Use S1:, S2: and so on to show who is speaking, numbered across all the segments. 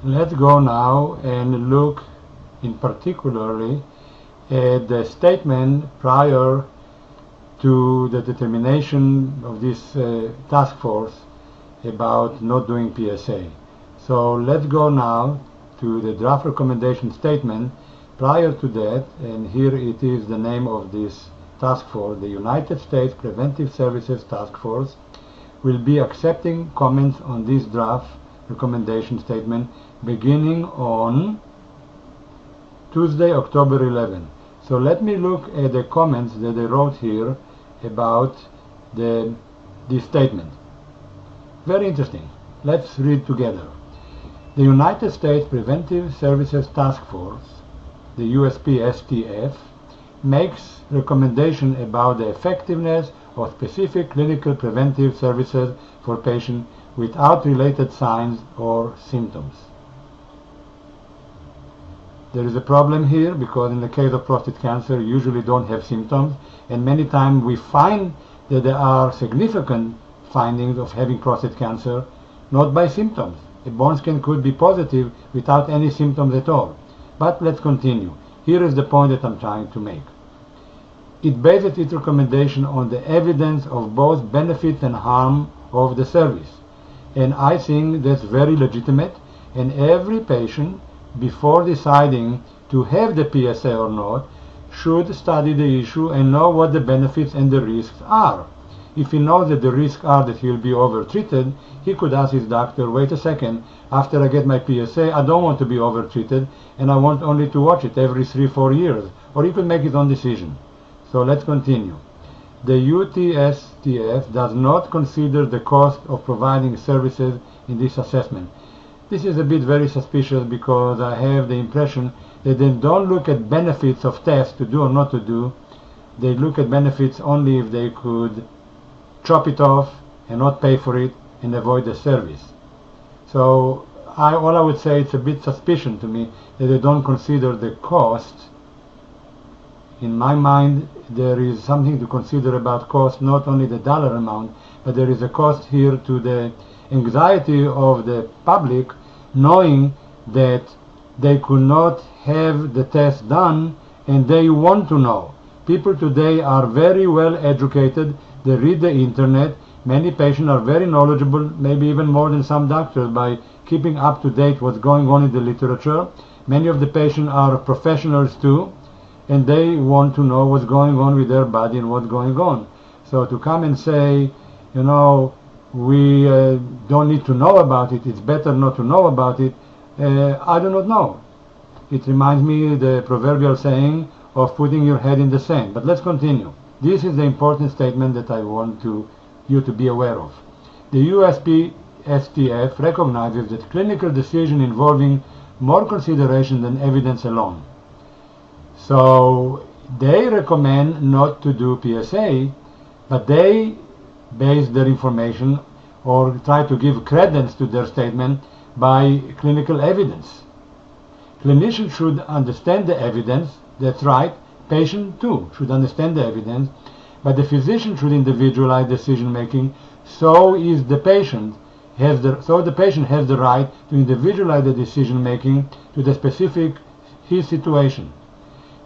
S1: Let's go now and look in particularly at the statement prior to the determination of this task force about not doing PSA. So let's go now to the draft recommendation statement prior to that, and here it is the name of this task force. The United States Preventive Services Task Force will be accepting comments on this draft recommendation statement beginning on Tuesday, October 11. So let me look at the comments that they wrote here about this statement. Very interesting. Let's read together. The United States Preventive Services Task Force, the USPSTF, makes recommendation about the effectiveness of specific clinical preventive services for patients without related signs or symptoms. There is a problem here because in the case of prostate cancer you usually don't have symptoms, and many times we find that there are significant findings of having prostate cancer not by symptoms. A bone scan could be positive without any symptoms at all. But let's continue. Here is the point that I'm trying to make. It bases its recommendation on the evidence of both benefits and harm of the service. And I think that's very legitimate, and every patient, before deciding to have the PSA or not, should study the issue and know what the benefits and the risks are. If he knows that the risks are that he'll be overtreated, he could ask his doctor, wait a second, after I get my PSA, I don't want to be overtreated, and I want only to watch it every 3-4 years. Or he could make his own decision. So let's continue. The USPSTF does not consider the cost of providing services in this assessment. This is a bit very suspicious because I have the impression that they don't look at benefits of tests to do or not to do. They look at benefits only if they could chop it off and not pay for it and avoid the service. So all I would say, it's a bit suspicious to me that they don't consider the cost. In my mind, there is something to consider about cost, not only the dollar amount, but there is a cost here to the anxiety of the public, knowing that they could not have the test done and they want to know. People today are very well educated. They read the internet. Many patients are very knowledgeable, maybe even more than some doctors, by keeping up to date what's going on in the literature. Many of the patients are professionals too, and they want to know what's going on with their body and what's going on. So to come and say, you know, we don't need to know about it, it's better not to know about it, I do not know. It reminds me the proverbial saying of putting your head in the sand. But let's continue. This is the important statement that I want you to be aware of. The USPSTF recognizes that clinical decision involving more consideration than evidence alone. So they recommend not to do PSA, but they base their information or try to give credence to their statement by clinical evidence. Clinicians should understand the evidence, that's right. Patient too should understand the evidence, but the physician should individualize decision making. So the patient has the right to individualize the decision making to the specific his situation.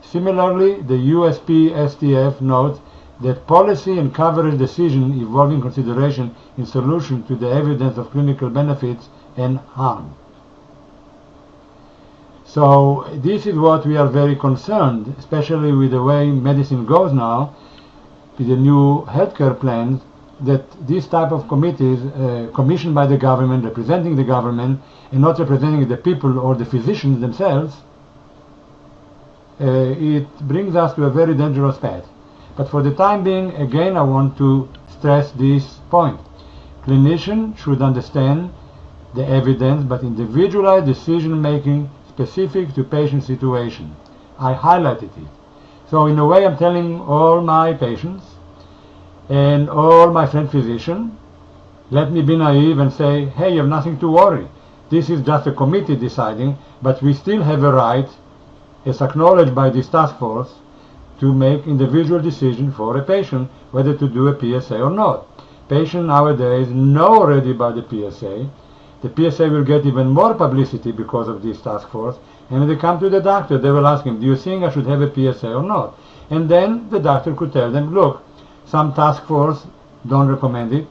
S1: Similarly, the USPSTF notes that policy and coverage decision involving consideration in solution to the evidence of clinical benefits and harm. So this is what we are very concerned, especially with the way medicine goes now, with the new healthcare plans, that this type of committees, commissioned by the government, representing the government, and not representing the people or the physicians themselves, it brings us to a very dangerous path. But for the time being, again, I want to stress this point. Clinicians should understand the evidence, but individualized decision making specific to patient situation. I highlighted it. So in a way, I'm telling all my patients and all my friend physicians, let me be naive and say, hey, you have nothing to worry. This is just a committee deciding, but we still have a right, as acknowledged by this task force, to make individual decision for a patient whether to do a PSA or not. Patients nowadays know already about the PSA. The PSA will get even more publicity because of this task force. And when they come to the doctor, they will ask him, do you think I should have a PSA or not? And then the doctor could tell them, look, some task force don't recommend it.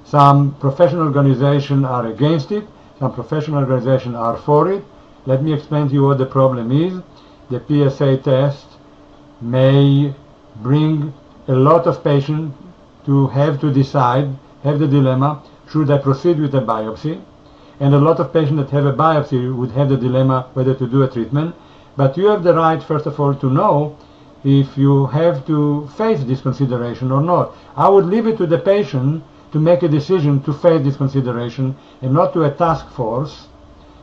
S1: Some professional organizations are against it. Some professional organizations are for it. Let me explain to you what the problem is. The PSA test may bring a lot of patients to have to decide, have the dilemma, should I proceed with a biopsy? And a lot of patients that have a biopsy would have the dilemma whether to do a treatment. But you have the right, first of all, to know if you have to face this consideration or not. I would leave it to the patient to make a decision to face this consideration and not to a task force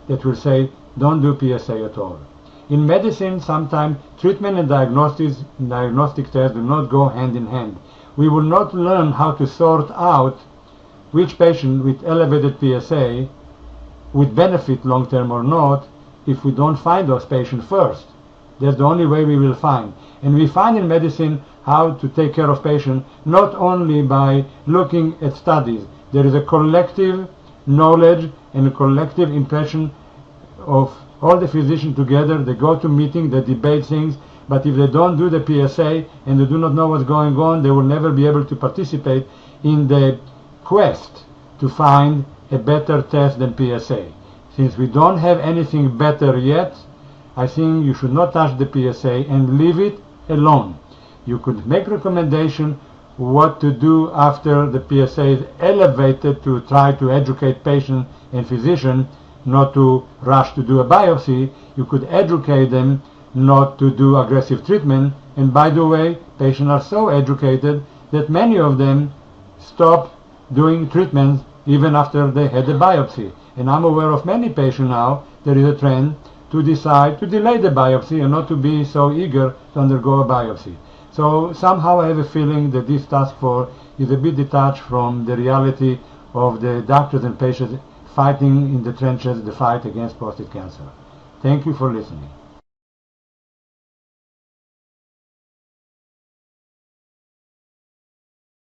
S1: that will say, don't do PSA at all. In medicine, sometimes treatment and diagnostic tests do not go hand in hand. We will not learn how to sort out which patient with elevated PSA would benefit long-term or not if we don't find those patients first. That's the only way we will find. And we find in medicine how to take care of patients not only by looking at studies. There is a collective knowledge and a collective impression of all the physicians together. They go to meetings, they debate things, but if they don't do the PSA and they do not know what's going on, they will never be able to participate in the quest to find a better test than PSA. Since we don't have anything better yet, I think you should not touch the PSA and leave it alone. You could make recommendation what to do after the PSA is elevated to try to educate patient and physician not to rush to do a biopsy. You could educate them not to do aggressive treatment. And by the way, patients are so educated that many of them stop doing treatments even after they had a biopsy. And I'm aware of many patients now, there is a trend to decide to delay the biopsy and not to be so eager to undergo a biopsy. So somehow I have a feeling that this task force is a bit detached from the reality of the doctors and patients fighting in the trenches the fight against prostate cancer. Thank you for listening.